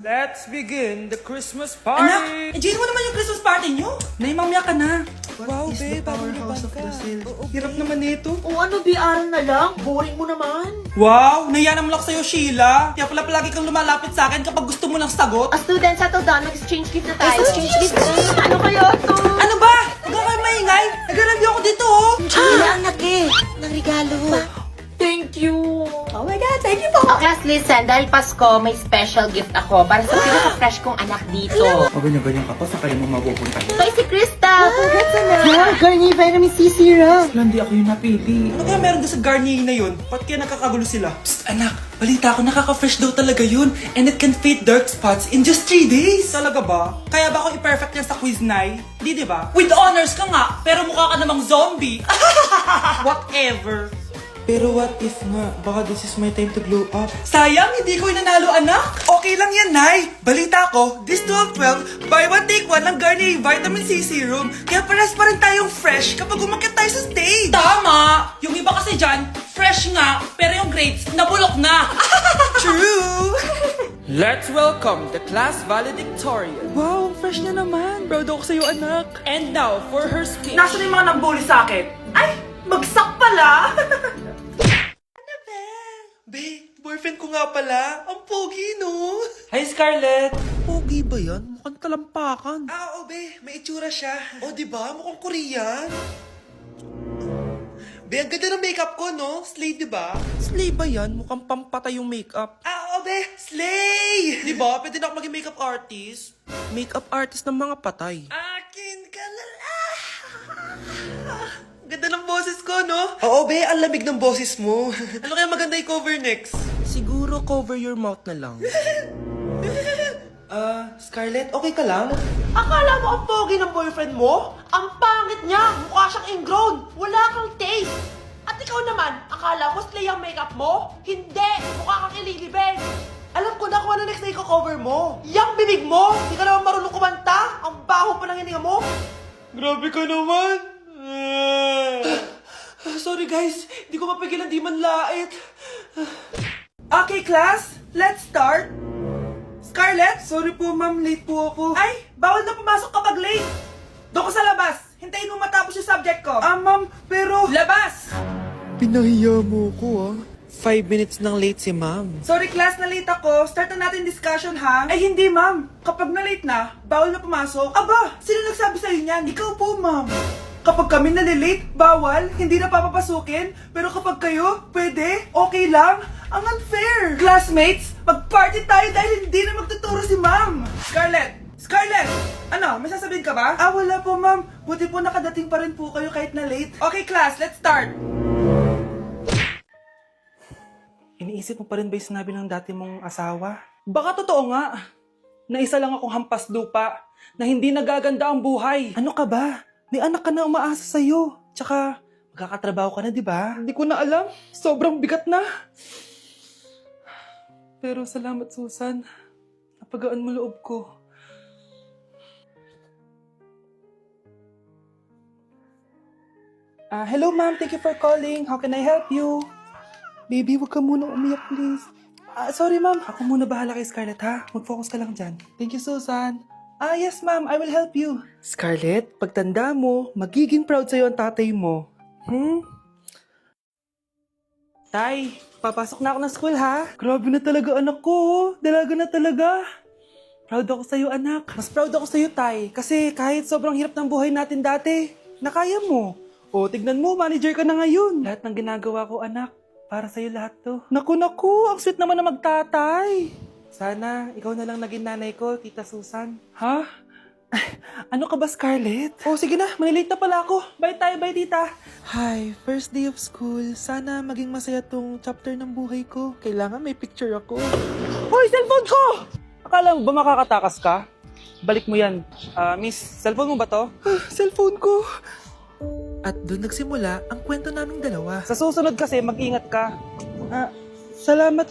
Let's begin the Christmas Anak, party! enjoy mo naman yung Christmas party nyo. Naimamya ka na. Wow, What is babe, the powerhouse of ka. Brazil? Oo, Hirap naman nito. O ano, BR na lang? Boring mo naman. Wow, nahiya naman ako sa'yo, Sheila. Kaya pala palagi kang lumalapit sa akin kapag gusto mo ng sagot. Students at daw, nag-exchange gift na tayo. Exchange gift? Ano kaya to? Ano ba? Huwag ka kayo maingay. Nag-review ako dito, oh. Sheila, anak eh. Ng regalo. Thank you. Oh my God, thank you po. Okay, class, listen. Dahil Pasko, may special gift ako para sa pinaka-fresh kong anak dito. O ganyan-ganyan ka pa, sa kaya mo mapupunta. Ito ay si Krista. Congrats, anak. Yeah, Garnier Vitamin C Serum. Wala, hindi ako yung napili. Ano kaya meron doon sa Garnier na yun? Ba't kaya nakakagulo sila? Psst, anak. Balita ko, nakaka-fresh daw talaga yun. And it can fade dark spots in just 3 days. Talaga ba? Kaya ba ako i-perfect yan sa quiz, Nay? Di ba? With honors ka nga, pero mukha ka namang zombie. Whatever. Pero what if nga, baka this is my time to glow up. Sayang, hindi ko inanalo, anak. Okay lang yan, Nay. Balita ko, this 12-12, buy one take one ng Garnier Vitamin C Serum. Kaya paras pa rin tayong fresh kapag umakyat tayo sa stage. Tama! Yung iba kasi dyan, fresh nga, pero yung grades, nabulok na. True! Let's welcome the class valedictorian. Wow, ang fresh niya naman. Proud ako sa'yo, anak. And now, for her speech. Nasaan yung mga nag-bully sa akin? Ay, bagsak pala! Ano ba? Be, boyfriend ko nga pala. Ang pogi, no? Hi, Scarlett. Pogi ba yan? Mukhang talampakan. Oo, be. May itsura siya. O, diba? Mukhang Korean. Be, ang ganda ng makeup ko, no? Slay, diba? Slay ba yan? Mukhang pampatay yung makeup. Oo, be. Slay! Diba? Pwede na ako maging makeup artist. Makeup artist ng mga patay. Akin ka na lang. Ganda ng boses ko, no? Oo, be. Ang lamig ng boses mo. Ano kaya maganda i-cover next? Siguro cover your mouth na lang. Scarlett, okay ka lang? Akala mo ang pogi ng boyfriend mo? Ang pangit niya! Mukha siyang ingrown! Wala kang taste! At ikaw naman, akala mo slay ang makeup mo? Hindi! Mukha kang ililibing! Alam ko na kung ano next na i-cover mo! Yang bibig mo! Hindi ka naman marunong kumanta! Ang baho pa ng hininga mo! Grabe ka naman! Sorry guys, hindi ko mapigilan di man lait. Okay class, let's start! Scarlett? Sorry po ma'am, late po ako. Ay, bawal na pumasok kapag late. Doon ko sa labas. Hintayin mo matapos yung subject ko. Ma'am, pero... Labas! Pinahiya mo ko, 5 minutes nang late si ma'am. Sorry class, na late ako. Start na natin discussion ha? Ay hindi ma'am. Kapag na late na, bawal na pumasok. Aba, sino nagsabi sa'yo niyan? Ikaw po ma'am. Kapag kami nalilate, bawal, hindi na papapasukin. Pero kapag kayo, pwede, okay lang. Ang unfair! Classmates, mag-party tayo dahil hindi na magtuturo si ma'am! Scarlett! Scarlett! Ano, may sasabihin ka ba? Wala po ma'am. Buti po nakadating pa rin po kayo kahit na late. Okay class, let's start! Iniisip mo pa rin ba yung sinabi ng dati mong asawa? Baka totoo nga. Na isa lang akong hampas lupa. Na hindi nagaganda ang buhay. Ano ka ba? May anak ka na umaasa sa'yo. Tsaka, magkakatrabaho ka na, di ba? Hindi ko na alam. Sobrang bigat na. Pero salamat, Susan. Napagaan mo loob ko. Hello, ma'am. Thank you for calling. How can I help you? Baby, wag ka muna umiyak, please. Sorry, ma'am. Ako muna bahala kay Scarlett, ha? Mag-focus ka lang dyan. Thank you, Susan. Yes, ma'am. I will help you. Scarlett, pagtanda mo, magiging proud sa'yo ang tatay mo. Tay, papasok na ako ng school, ha? Grabe na talaga, anak ko. Dalaga na talaga. Proud ako sa'yo, anak. Mas proud ako sa'yo, Tay. Kasi kahit sobrang hirap ng buhay natin dati, nakaya mo. O, tignan mo, manager ka na ngayon. Lahat ng ginagawa ko, anak, para sa'yo lahat to. Naku, ang sweet naman na magtatay. Sana, ikaw na lang naging nanay ko, Tita Susan. Ha? Ano ka ba, Scarlett? Oh, sige na, manilate na pala ako. Bye tayo, bye, Tita. Hi, first day of school. Sana maging masaya tong chapter ng buhay ko. Kailangan may picture ako. Hoy, cellphone ko! Akala mo ba makakatakas ka? Balik mo yan. Miss, cellphone mo ba to? Cellphone ko. At doon nagsimula ang kwento naming dalawa. Sa susunod kasi, mag-ingat ka. Salamat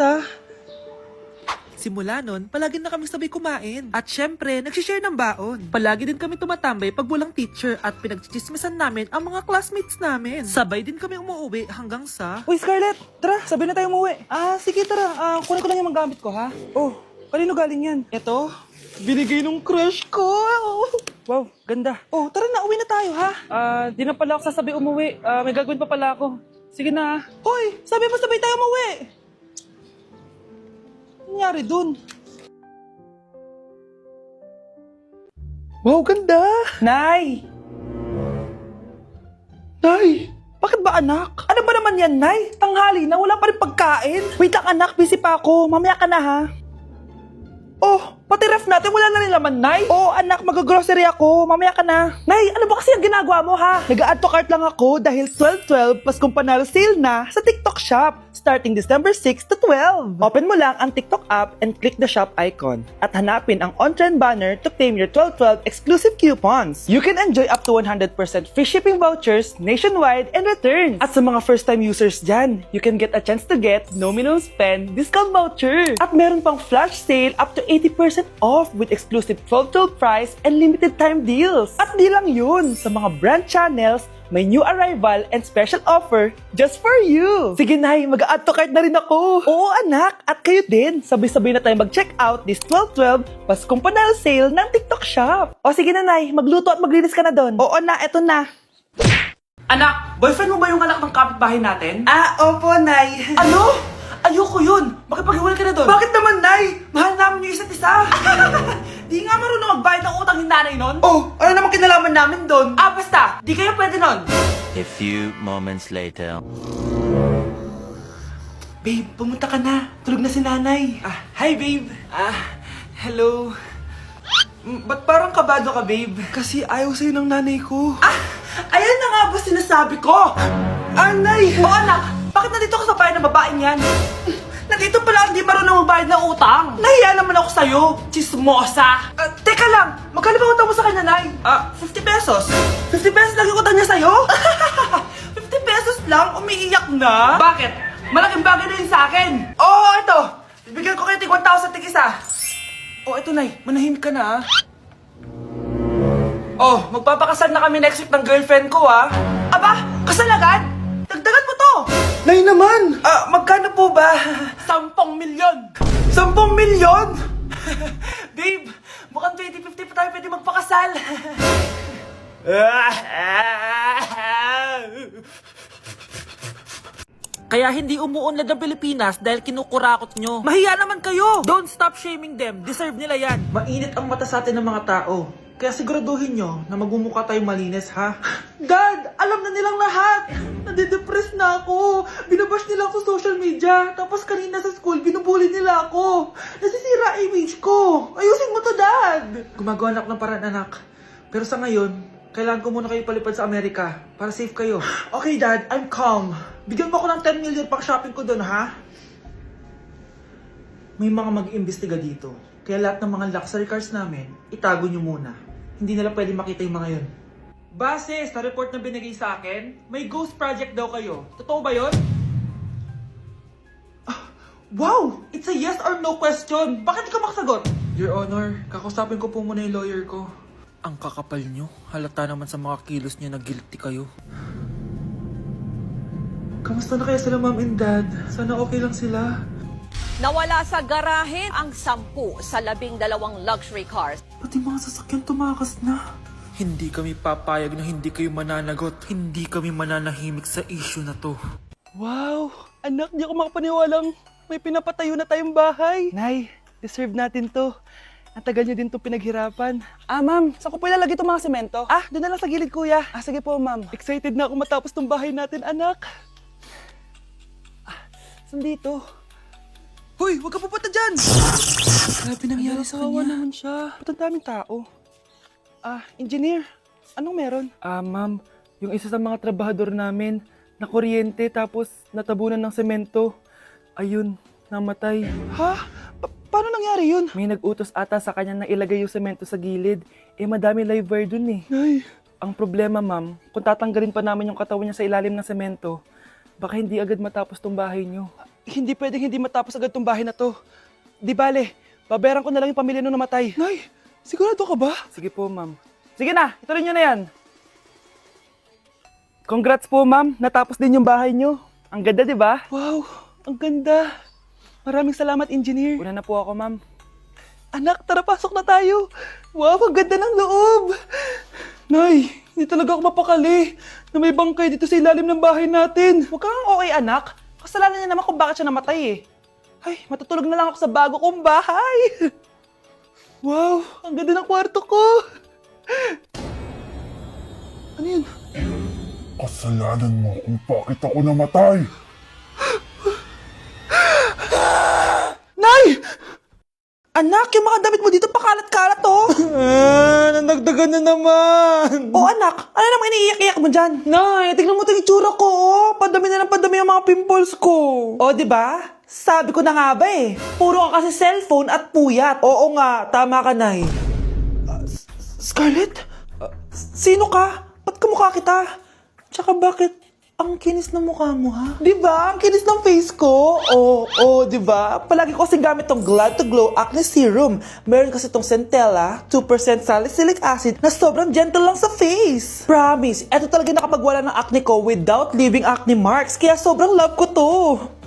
Simula nun, palagi na kami sabay kumain. At syempre, nagsishare ng baon. Palagi din kami tumatambay pag walang teacher at pinagchichismisan namin ang mga classmates namin. Sabay din kami umuwi hanggang sa... Uy, Scarlett! Tara, sabay na tayo umuwi. Sige, tara. Kunin ko lang yung mga gamit ko, ha? Oh, Kanino galing yan? Ito? Binigay nung crush ko. Wow, ganda. Oh, tara na, uwi na tayo, ha? Di na pala ako sasabi umuwi. May gagawin pa pala ako. Sige na. Hoy, sabi mo sabay tayo umuwi. Ano nangyari dun? Wow, ganda. Nay! Nay! Bakit ba anak? Ano ba naman yan, Nay? Tanghali na, wala pa rin pagkain. Wait lang anak, busy pa ako. Mamaya ka na ha. Oh, pati ref natin wala na rin laman, Nay. Oh, anak, mag-grocery ako. Mamaya ka na. Nay, ano ba kasi ang ginagawa mo, ha? Nag-add to cart lang ako dahil 12/12 Paskong Panalo sale na sa TikTok Shop starting December 6 to 12. Open mo lang ang TikTok app and click the shop icon at hanapin ang on-trend banner to claim your 12/12 exclusive coupons. You can enjoy up to 100% free shipping vouchers nationwide and returns. At sa mga first-time users dyan, you can get a chance to get no minimum spend discount voucher. At meron pang flash sale up to 80% off with exclusive 12/12 price and limited time deals. At di lang yun, sa mga brand channels, may new arrival and special offer just for you. Sige Nay, mag-add to cart na rin ako. Oo anak, at kayo din. Sabay-sabay na tayo mag-check out this 12/12 Paskong Panalo sale ng TikTok Shop. O sige na Nay, magluto at maglinis ka na doon. Oo na, eto na. Anak, boyfriend mo ba yung anak ng kapitbahay natin? Opo Nay. Ano? Ayoko yun! Makipag-iwalay ka na doon! Bakit naman, Nay? Mahal namin yung isa't isa! Di nga marunong magbayad ng utang yung nanay nun? Oh, ano naman kinalaman namin doon? Basta! Di kayo pwede nun! A few moments later. Babe, pumunta ka na. Tulog na si nanay. Hi, babe. Hello. Ba't parang kabado ka, babe? Kasi ayaw sa'yo ng nanay ko. Ayan na nga ba sinasabi ko? Nay! Oo, anak! Bakit nandito ka sa bahay ng babaeng yan? Nandito pala hindi marunong magbayad ng utang. Nahiya naman ako sa'yo, chismosa. Teka lang, magkano ba utang mo sa kanya, Nay? 50 pesos. 50 pesos lang yung utang niya sa'yo? 50 pesos lang? Umiiyak na? Bakit? Malaking bagay na yun sa akin. Oo, ito. Bibigyan ko kayo tig 1,000 tig isa. Ito, Nay. Manahimik ka na, magpapakasal na kami next week ng girlfriend ko, Aba, kasal agad? Dagdagan mo to! Nay naman! Magkano po ba? 10 milyon! 10 milyon? Babe, mukhang 2050 pa tayo pwede magpakasal. Kaya hindi umuunlad ang Pilipinas dahil kinukurakot nyo. Mahiya naman kayo! Don't stop shaming them. Deserve nila yan. Mainit ang mata sa atin ng mga tao. Kaya siguraduhin nyo na magmumukha tayong malinis, ha? Dad! Alam na nilang lahat! Nadidepress na ako! Binabash nila ako sa social media. Tapos kanina sa school, binubuli nila ako. Nasisira image ko. Ayusin mo to, Dad! Gumagawa na ako ng paraan, anak. Pero sa ngayon, kailangan ko muna kayo palipad sa Amerika para safe kayo. Okay, Dad. I'm calm. Bigyan mo ako ng 10 million pang shopping ko doon, ha? May mga mag-iimbestiga dito. Kaya lahat ng mga luxury cars namin, itago nyo muna. Hindi nila pwede makita yung mga yun. Base sa report na binigay sa akin, may ghost project daw kayo. Totoo ba yun? Wow! It's a yes or no question. Bakit di ka makasagot? Your Honor, kakusapin ko po muna yung lawyer ko. Ang kakapal nyo. Halata naman sa mga kilos nyo na guilty kayo. Kamusta na kaya sila, Mom and Dad? Sana okay lang sila. Nawala sa garahe ang 10 sa 12 luxury cars. Pati mga sasakyan tumakas na. Hindi kami papayag na hindi kayo mananagot. Hindi kami mananahimik sa issue na to. Wow! Anak, di ako makapaniwalang may pinapatayo na tayong bahay. Nay, deserve natin to. Ang tagal niyo din to pinaghirapan. Ma'am, saan ko po ilalagay itong mga semento? Doon na lang sa gilid, kuya. Sige po, ma'am. Excited na ako matapos tong bahay natin, anak. Saan dito? Hoy, huwag ka pupunta dyan! Grabe nangyari sa kanya. Naman siya. Ba't ang daming tao? Engineer, anong meron? Ma'am, yung isa sa mga trabahador namin, nakuryente tapos natabunan ng semento. Ayun, namatay. Ha? Paano nangyari yun? May nag-utos ata sa kanya na ilagay yung semento sa gilid. Madami live wire dun eh. Ay. Ang problema, ma'am, kung tatanggalin pa namin yung katawan niya sa ilalim ng semento, baka hindi agad matapos tong bahay niyo. Hindi pwedeng hindi matapos agad tong bahay na to. Di bale, babayaran ko na lang yung pamilya nung namatay. Nay, sigurado ka ba? Sige po, ma'am. Sige na, ituloy nyo na yan. Congrats po, ma'am. Natapos din yung bahay nyo. Ang ganda, di ba? Wow, ang ganda. Maraming salamat, engineer. Una na po ako, ma'am. Anak, tara pasok na tayo. Wow, ang ganda ng loob. Nay, hindi talaga ako mapakali na may bangkay dito sa ilalim ng bahay natin. Huwag kang okay, anak. Kasalanan niya naman kung bakit siya namatay eh. Ay, matutulog na lang ako sa bago kong bahay. Wow, ang ganda ng kwarto ko. Ano yun? Kasalanan mo kung bakit ako namatay. Nay! Anak, yung mga damit mo dito pakalat-kalat oh. Nandagdagan na naman. Oh anak, ano naman iniiyak-iyak mo dyan? Nay, tignan mo itong itsura ko oh. Padami na ng padami ang mga pimples ko. Oh, di ba? Sabi ko na nga ba eh. Puro ka kasi cellphone at puyat. Oo nga, tama ka, Nay. Scarlett? Sino ka? Ba't kamukha kita? Tsaka bakit ang kinis ng mukha mo, ha? Di ba? Ang kinis ng face ko. Oo, di ba? Palagi ko kasing gamit tong Glad to Glow Acne Serum. Meron kasi tong Centella, 2% salicylic acid na sobrang gentle lang sa face. Promise, eto talaga nakapagwala ng acne ko without leaving acne marks. Kaya sobrang love ko to.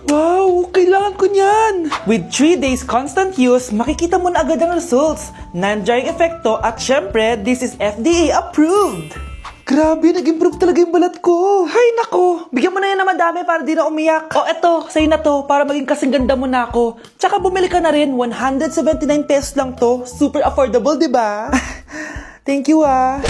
Wow, kailangan ko niyan! With 3 days constant use, makikita mo na agad ang results. Non-drying epekto at syempre, this is FDA approved. Grabe, nag-improve talaga yung balat ko. Hay nako, bigyan mo na yan na madami para di na umiyak. O eto, sa'yo na to, para maging kasing ganda mo na ako. Tsaka bumili ka na rin, 179 pesos lang to. Super affordable, di ba? Thank you ah.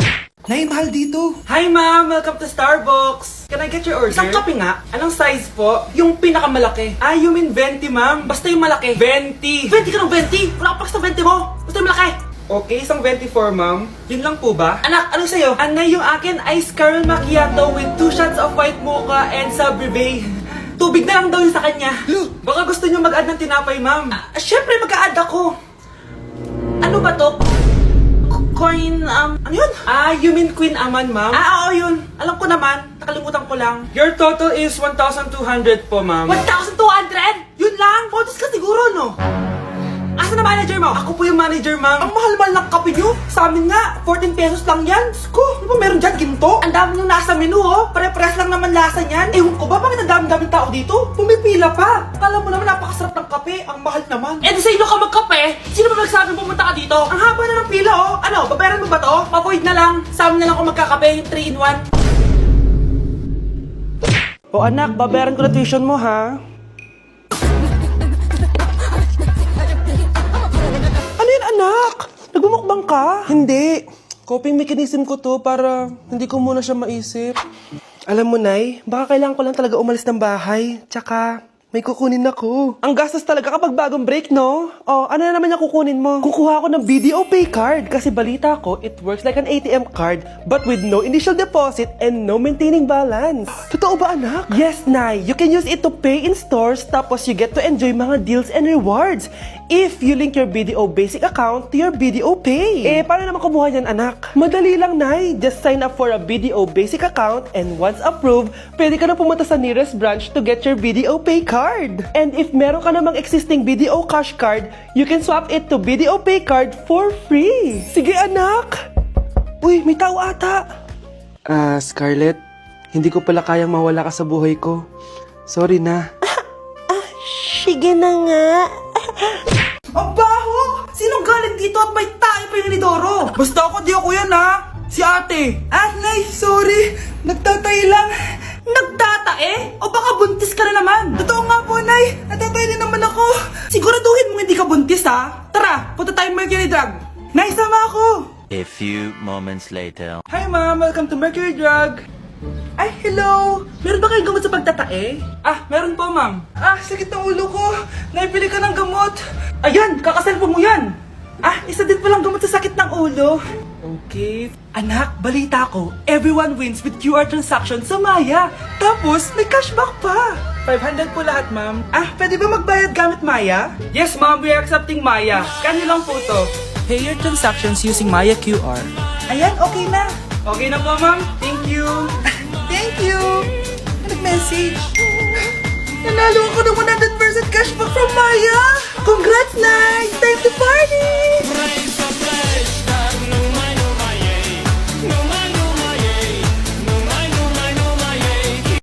Nay, mahal dito. Hi ma'am, welcome to Starbucks. Can I get your order? Isang kape nga. Anong size po? Yung pinakamalaki. Ah, you mean 20 ma'am? Basta yung malaki. 20. 20 ka ng 20? Wala ka pa sa 20 mo. Basta yung malaki. Okay, isang 24 ma'am. Yun lang po ba? Anak, anong sa'yo? Anay, yung akin ice caramel macchiato with 2 shots of white mocha and Sabrivay. Tubig na lang daw yun sa kanya. Baka gusto nyo mag-add ng tinapay ma'am. Syempre mag-a-add ako. Ano ba to? Coin, ano yun? Ah, you mean Queen Aman, ma'am? Ah, oo, yun. Alam ko naman. Nakalimutan ko lang. Your total is 1,200 po, ma'am. 1,200? Yun lang? Bonus ka siguro, no? Asa na manager mo? Ako po yung manager, ma'am. Ang mahal-mahal ng kape nyo. Sa amin nga, 14 pesos lang yan. Sko, ano ba meron dyan? Ginto? Ang dami nyo nasa menu, oh. Pare-pares lang naman lasa niyan. Ewan ko ba, bakit ang dami-daming tao dito? Pumipila pa. Kala mo naman napakasarap ng kape. Ang mahal naman. Eh, di sa inyo ka magkape? Sino ba nagsabing pumunta ka dito? Ang haba na ng pila, oh. Ano, babayaran mo ba to? Pavoid na lang. Sa amin na lang ako magkakape, yung 3-in-1. O anak, babayaran ko na tuition mo, ha? Anak! Nagmumukbang ka? Hindi. Coping mechanism ko to para hindi ko muna siya maisip. Alam mo, Nay, baka kailangan ko lang talaga umalis ng bahay. Tsaka, may kukunin ako. Ang gastos talaga kapag bagong break, no? Oh, ano na naman yung kukunin mo? Kukuha ako ng BDO Pay card kasi balita ko, it works like an ATM card but with no initial deposit and no maintaining balance. Totoo ba, anak? Yes, Nay. You can use it to pay in stores tapos you get to enjoy mga deals and rewards if you link your BDO Basic account to your BDO Pay. Eh, paano naman kumuha yan, anak? Madali lang, Nay. Just sign up for a BDO Basic account and once approved, pwede ka na pumunta sa nearest branch to get your BDO Pay card. And if meron ka namang existing BDO Cash card, you can swap it to BDO Pay card for free. Sige, anak. Uy, may tao ata. Scarlett, hindi ko pala kayang mawala ka sa buhay ko. Sorry na. Sige na nga. Ang baho! Sinong galing dito at may tayo pa yung inidoro? Basta ako, di ako yan ha. Si ate. Nay, sorry. Nagtatay lang. Nagtatae? O baka buntis ka na naman? Totoo nga po, Nay. Natatay din naman ako. Siguraduhin mong hindi ka buntis, ha? Tara, punta tayo Mercury Drug. Nay, sama ako. A few moments later. Hi, ma'am. Welcome to Mercury Drug. Ay, hello. Meron ba kayong gamot sa pagtatae? Ah, meron po, ma'am. Ah, sakit ng ulo ko. Naipili ka ng gamot. Ayan, kakaselfon mo yan. Ah, isa din palang gamot sa sakit ng ulo. Okay. Anak, balita ko, everyone wins with QR transaction sa Maya. Tapos, may cashback pa. 500 po lahat, ma'am. Ah, pwede ba magbayad gamit Maya? Yes, ma'am. We are accepting Maya. Kano lang po to? Pay your transactions using Maya QR. Ayan, okay na. Okay na po, ma'am. Thank you. Thank you. Nag-message. Nanalo ako ng 100% cashback from Maya. Congrats, Nay! Time to party!